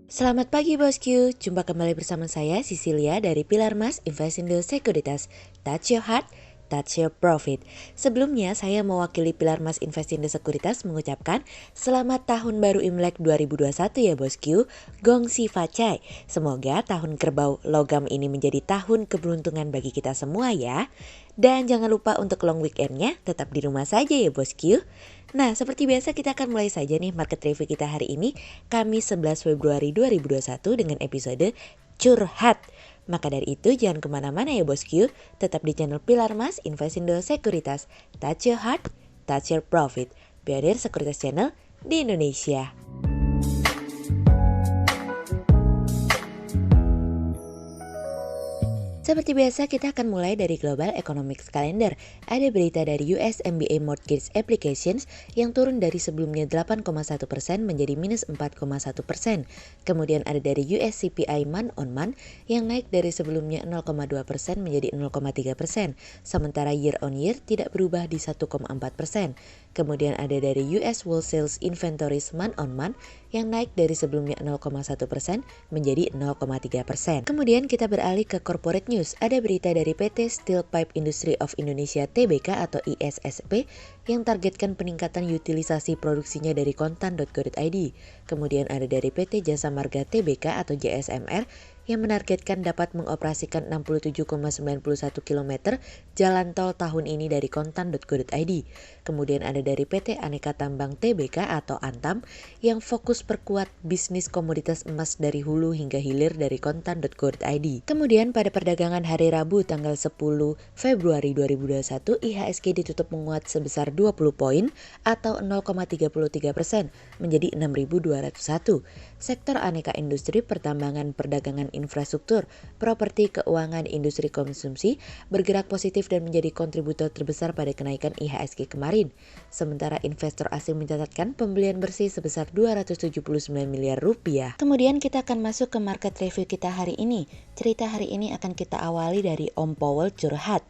Selamat pagi bosku, jumpa kembali bersama saya Cecilia dari Pilar Mas Investindo Sekuritas. Touch your heart, touch your profit. Sebelumnya saya mewakili Pilar Mas Investindo Sekuritas mengucapkan Selamat Tahun Baru Imlek 2021 ya bosku, Gongsi Facai. Semoga tahun kerbau logam ini menjadi tahun keberuntungan bagi kita semua ya. Dan jangan lupa untuk long weekendnya tetap di rumah saja ya bosku. Nah, seperti biasa kita akan mulai saja nih market review kita hari ini, Kamis 11 Februari 2021 dengan episode Curhat. Maka dari itu jangan kemana-mana ya bosku, tetap di channel Pilar Mas Investindo Sekuritas. Touch your heart, touch your profit. Pionir Sekuritas Channel di Indonesia. Seperti biasa kita akan mulai dari Global Economics Calendar. Ada berita dari US MBA Mortgage Applications yang turun dari sebelumnya 8,1% menjadi minus 4,1%. Kemudian ada dari US CPI month on month yang naik dari sebelumnya 0,2% menjadi 0,3%. Sementara year on year tidak berubah di 1,4%. Kemudian ada dari US Wholesale Inventories month on month yang naik dari sebelumnya 0,1% menjadi 0,3%. Kemudian kita beralih ke corporate news. Ada berita dari PT Steel Pipe Industry of Indonesia Tbk atau ISSP yang targetkan peningkatan utilisasi produksinya dari kontan.go.id. Kemudian ada dari PT Jasa Marga Tbk atau JSMR yang menargetkan dapat mengoperasikan 67,91 km jalan tol tahun ini dari kontan.go.id. Kemudian ada dari PT Aneka Tambang Tbk atau Antam yang fokus perkuat bisnis komoditas emas dari hulu hingga hilir dari kontan.go.id. Kemudian pada perdagangan hari Rabu tanggal 10 Februari 2021, IHSG ditutup menguat sebesar 20 poin atau 0,33% menjadi 6.201. Sektor aneka industri, pertambangan, perdagangan infrastruktur, properti, keuangan, industri konsumsi bergerak positif dan menjadi kontributor terbesar pada kenaikan IHSG kemarin. Sementara investor asing mencatatkan pembelian bersih sebesar 279 miliar rupiah. Kemudian kita akan masuk ke market review kita hari ini. Cerita hari ini akan kita awali dari Om Powell curhat.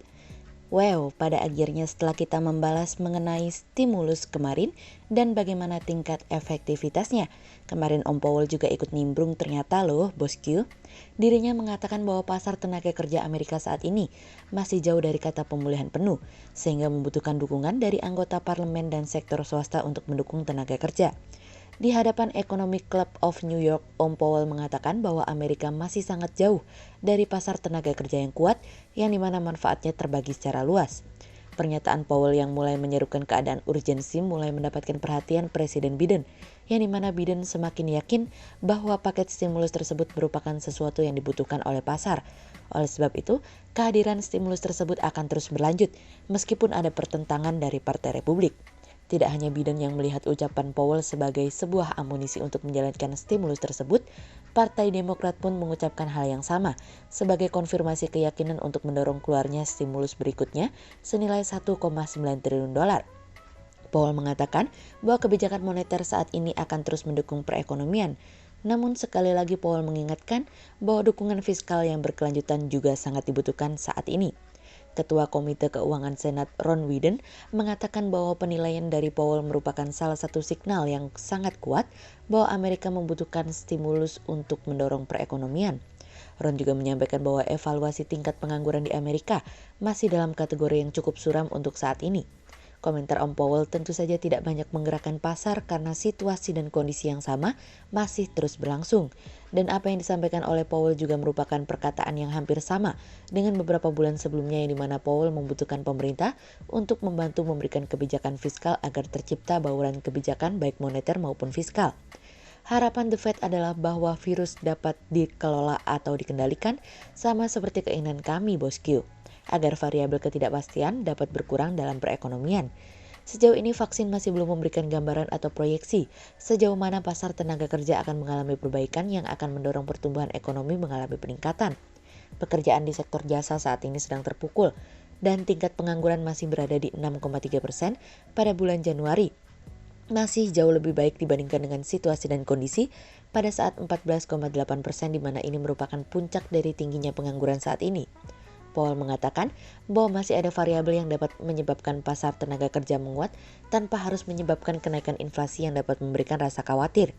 Wow, pada akhirnya setelah kita membalas mengenai stimulus kemarin dan bagaimana tingkat efektivitasnya. Kemarin Om Powell juga ikut nimbrung ternyata loh bosku. Dirinya mengatakan bahwa pasar tenaga kerja Amerika saat ini masih jauh dari kata pemulihan penuh, sehingga membutuhkan dukungan dari anggota parlemen dan sektor swasta untuk mendukung tenaga kerja. Di hadapan Economic Club of New York, Om Powell mengatakan bahwa Amerika masih sangat jauh dari pasar tenaga kerja yang kuat, yang dimana manfaatnya terbagi secara luas. Pernyataan Powell yang mulai menyerukan keadaan urgensi mulai mendapatkan perhatian Presiden Biden, yang dimana Biden semakin yakin bahwa paket stimulus tersebut merupakan sesuatu yang dibutuhkan oleh pasar. Oleh sebab itu, kehadiran stimulus tersebut akan terus berlanjut, meskipun ada pertentangan dari Partai Republik. Tidak hanya Biden yang melihat ucapan Powell sebagai sebuah amunisi untuk menjalankan stimulus tersebut, Partai Demokrat pun mengucapkan hal yang sama sebagai konfirmasi keyakinan untuk mendorong keluarnya stimulus berikutnya senilai 1,9 triliun dolar. Powell mengatakan bahwa kebijakan moneter saat ini akan terus mendukung perekonomian. Namun sekali lagi Powell mengingatkan bahwa dukungan fiskal yang berkelanjutan juga sangat dibutuhkan saat ini. Ketua Komite Keuangan Senat Ron Wyden mengatakan bahwa penilaian dari Powell merupakan salah satu signal yang sangat kuat bahwa Amerika membutuhkan stimulus untuk mendorong perekonomian. Ron juga menyampaikan bahwa evaluasi tingkat pengangguran di Amerika masih dalam kategori yang cukup suram untuk saat ini. Komentar Om Powell tentu saja tidak banyak menggerakkan pasar karena situasi dan kondisi yang sama masih terus berlangsung. Dan apa yang disampaikan oleh Powell juga merupakan perkataan yang hampir sama dengan beberapa bulan sebelumnya yang dimana Powell membutuhkan pemerintah untuk membantu memberikan kebijakan fiskal agar tercipta bauran kebijakan baik moneter maupun fiskal. Harapan The Fed adalah bahwa virus dapat dikelola atau dikendalikan sama seperti keinginan kami bosku, agar variabel ketidakpastian dapat berkurang dalam perekonomian. Sejauh ini vaksin masih belum memberikan gambaran atau proyeksi sejauh mana pasar tenaga kerja akan mengalami perbaikan yang akan mendorong pertumbuhan ekonomi mengalami peningkatan. Pekerjaan di sektor jasa saat ini sedang terpukul dan tingkat pengangguran masih berada di 6,3% pada bulan Januari. Masih jauh lebih baik dibandingkan dengan situasi dan kondisi pada saat 14,8% di mana ini merupakan puncak dari tingginya pengangguran saat ini. Powell mengatakan bahwa masih ada variabel yang dapat menyebabkan pasar tenaga kerja menguat tanpa harus menyebabkan kenaikan inflasi yang dapat memberikan rasa khawatir.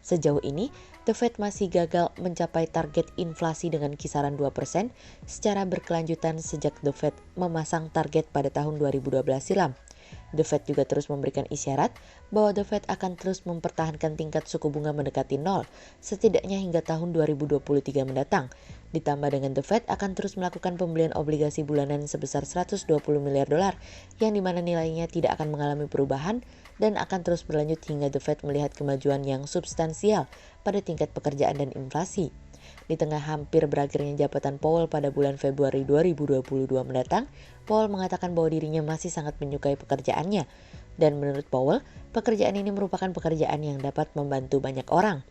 Sejauh ini, The Fed masih gagal mencapai target inflasi dengan kisaran 2% secara berkelanjutan sejak The Fed memasang target pada tahun 2012 silam. The Fed juga terus memberikan isyarat bahwa The Fed akan terus mempertahankan tingkat suku bunga mendekati nol, setidaknya hingga tahun 2023 mendatang. Ditambah dengan The Fed akan terus melakukan pembelian obligasi bulanan sebesar 120 miliar dolar, yang dimana nilainya tidak akan mengalami perubahan dan akan terus berlanjut hingga The Fed melihat kemajuan yang substansial pada tingkat pekerjaan dan inflasi. Di tengah hampir berakhirnya jabatan Powell pada bulan Februari 2022 mendatang, Powell mengatakan bahwa dirinya masih sangat menyukai pekerjaannya. Dan menurut Powell, pekerjaan ini merupakan pekerjaan yang dapat membantu banyak orang.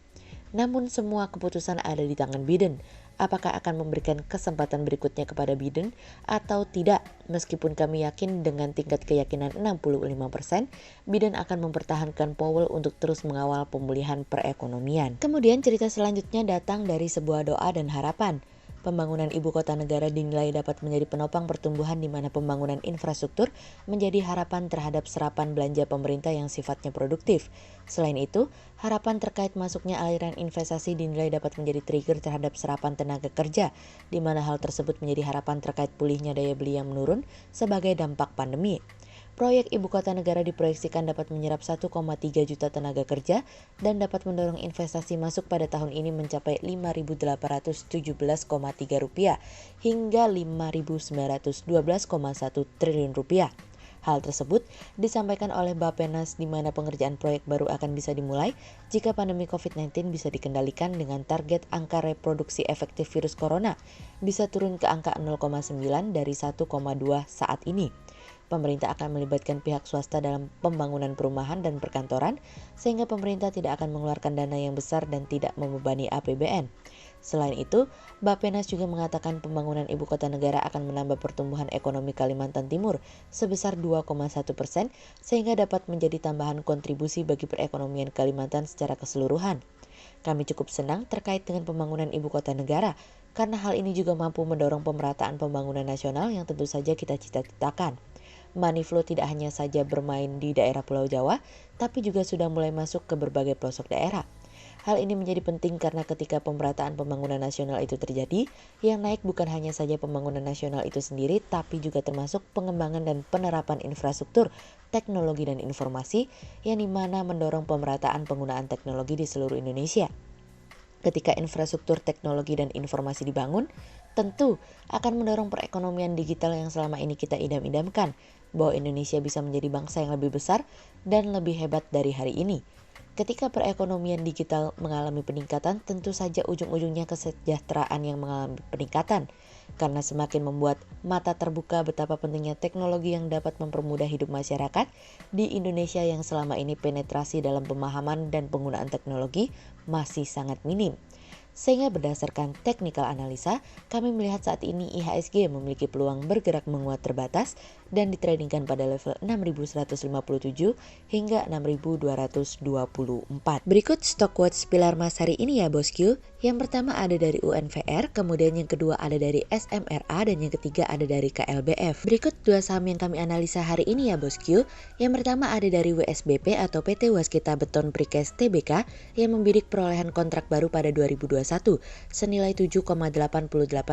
Namun semua keputusan ada di tangan Biden. Apakah akan memberikan kesempatan berikutnya kepada Biden atau tidak? Meskipun kami yakin dengan tingkat keyakinan 65%, Biden akan mempertahankan Powell untuk terus mengawal pemulihan perekonomian. Kemudian cerita selanjutnya datang dari sebuah doa dan harapan. Pembangunan ibu kota negara dinilai dapat menjadi penopang pertumbuhan di mana pembangunan infrastruktur menjadi harapan terhadap serapan belanja pemerintah yang sifatnya produktif. Selain itu, harapan terkait masuknya aliran investasi dinilai dapat menjadi trigger terhadap serapan tenaga kerja, di mana hal tersebut menjadi harapan terkait pulihnya daya beli yang menurun sebagai dampak pandemi. Proyek ibu kota negara diproyeksikan dapat menyerap 1,3 juta tenaga kerja dan dapat mendorong investasi masuk pada tahun ini mencapai 5.817,3 rupiah hingga 5.912,1 triliun rupiah. Hal tersebut disampaikan oleh Bappenas di mana pengerjaan proyek baru akan bisa dimulai jika pandemi COVID-19 bisa dikendalikan dengan target angka reproduksi efektif virus corona bisa turun ke angka 0,9 dari 1,2 saat ini. Pemerintah akan melibatkan pihak swasta dalam pembangunan perumahan dan perkantoran, sehingga pemerintah tidak akan mengeluarkan dana yang besar dan tidak membebani APBN. Selain itu, Bappenas juga mengatakan pembangunan ibu kota negara akan menambah pertumbuhan ekonomi Kalimantan Timur sebesar 2,1%, sehingga dapat menjadi tambahan kontribusi bagi perekonomian Kalimantan secara keseluruhan. Kami cukup senang terkait dengan pembangunan ibu kota negara, karena hal ini juga mampu mendorong pemerataan pembangunan nasional yang tentu saja kita cita-citakan. Money flow tidak hanya saja bermain di daerah Pulau Jawa, tapi juga sudah mulai masuk ke berbagai pelosok daerah. Hal ini menjadi penting karena ketika pemerataan pembangunan nasional itu terjadi, yang naik bukan hanya saja pembangunan nasional itu sendiri, tapi juga termasuk pengembangan dan penerapan infrastruktur, teknologi dan informasi, yang dimana mendorong pemerataan penggunaan teknologi di seluruh Indonesia. Ketika infrastruktur teknologi dan informasi dibangun, tentu akan mendorong perekonomian digital yang selama ini kita idam-idamkan, bahwa Indonesia bisa menjadi bangsa yang lebih besar dan lebih hebat dari hari ini. Ketika perekonomian digital mengalami peningkatan, tentu saja ujung-ujungnya kesejahteraan yang mengalami peningkatan. Karena semakin membuat mata terbuka betapa pentingnya teknologi yang dapat mempermudah hidup masyarakat di Indonesia yang selama ini penetrasi dalam pemahaman dan penggunaan teknologi masih sangat minim. Sehingga berdasarkan technical analisa, kami melihat saat ini IHSG memiliki peluang bergerak menguat terbatas dan ditradingkan pada level 6.157 hingga 6.224. Berikut stock watch pilar Mas hari ini ya bosku. Yang pertama ada dari UNVR, kemudian yang kedua ada dari SMRA, dan yang ketiga ada dari KLBF. Berikut dua saham yang kami analisa hari ini ya bosku. Yang pertama ada dari WSBP atau PT Waskita Beton Precast Tbk yang membidik perolehan kontrak baru pada 2021 senilai 7,88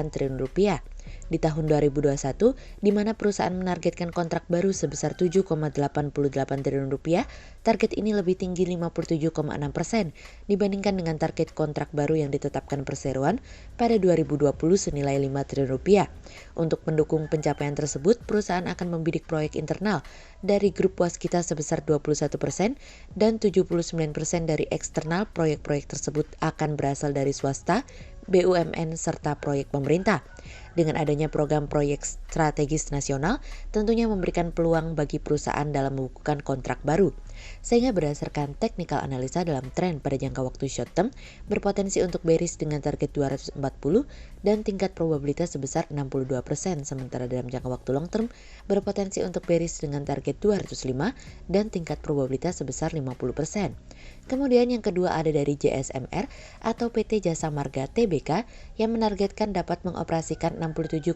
triliun rupiah. Di tahun 2021, di mana perusahaan menargetkan kontrak baru sebesar 7,88 triliun rupiah, target ini lebih tinggi 57,6% dibandingkan dengan target kontrak baru yang ditetapkan perseroan pada 2020 senilai 5 triliun rupiah. Untuk mendukung pencapaian tersebut, perusahaan akan membidik proyek internal dari grup Waskita sebesar 21% dan 79% dari eksternal. Proyek-proyek tersebut akan berasal dari swasta, BUMN, serta proyek pemerintah. Dengan adanya program proyek strategis nasional, tentunya memberikan peluang bagi perusahaan dalam membukukan kontrak baru. Sehingga berdasarkan technical analisa dalam tren pada jangka waktu short term, berpotensi untuk bearish dengan target 240 dan tingkat probabilitas sebesar 62%. Sementara dalam jangka waktu long term, berpotensi untuk bearish dengan target 205 dan tingkat probabilitas sebesar 50%. Kemudian yang kedua ada dari JSMR atau PT Jasa Marga Tbk yang menargetkan dapat mengoperasikan 67,91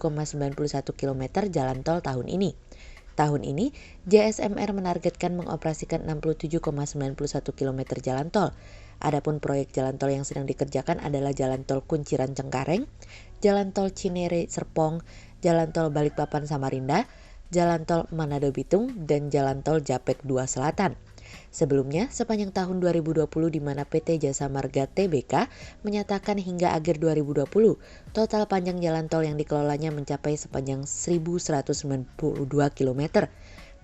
km jalan tol tahun ini. Tahun ini, JSMR menargetkan mengoperasikan 67,91 km jalan tol. Adapun proyek jalan tol yang sedang dikerjakan adalah Jalan Tol Kunciran Cengkareng, Jalan Tol Cinere Serpong, Jalan Tol Balikpapan Samarinda, Jalan Tol Manado Bitung, dan Jalan Tol Japek 2 Selatan. Sebelumnya, sepanjang tahun 2020 di mana PT Jasa Marga Tbk menyatakan hingga akhir 2020, total panjang jalan tol yang dikelolanya mencapai sepanjang 1.192 km.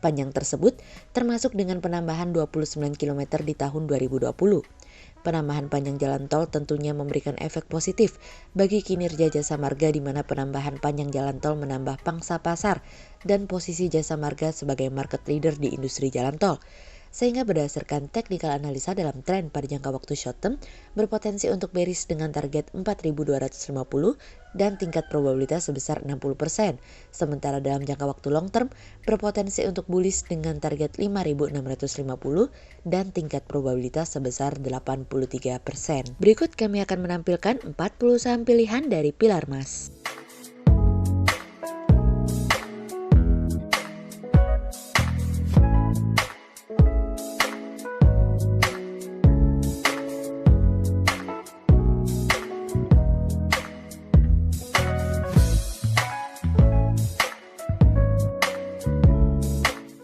Panjang tersebut termasuk dengan penambahan 29 km di tahun 2020. Penambahan panjang jalan tol tentunya memberikan efek positif bagi kinerja Jasa Marga di mana penambahan panjang jalan tol menambah pangsa pasar dan posisi Jasa Marga sebagai market leader di industri jalan tol. Sehingga berdasarkan technical analisa dalam tren pada jangka waktu short term berpotensi untuk bearish dengan target 4.250 dan tingkat probabilitas sebesar 60%. Sementara dalam jangka waktu long term berpotensi untuk bullish dengan target 5.650 dan tingkat probabilitas sebesar 83%. Berikut kami akan menampilkan 40 saham pilihan dari Pilar Mas.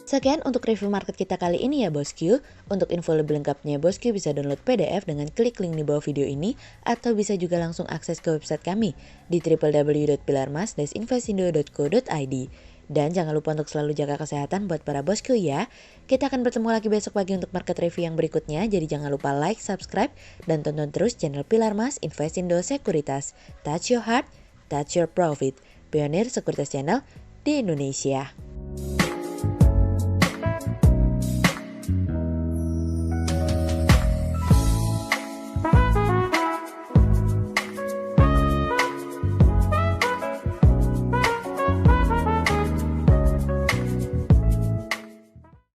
Sekian untuk review market kita kali ini ya bosku. Untuk info lebih lengkapnya bosku bisa download PDF dengan klik link di bawah video ini atau bisa juga langsung akses ke website kami di www.pilarmas-investindo.co.id. Dan jangan lupa untuk selalu jaga kesehatan buat para bosku ya. Kita akan bertemu lagi besok pagi untuk market review yang berikutnya. Jadi jangan lupa like, subscribe, dan tonton terus channel Pilar Mas Investindo Sekuritas. Touch your heart, touch your profit. Pionir Sekuritas Channel di Indonesia.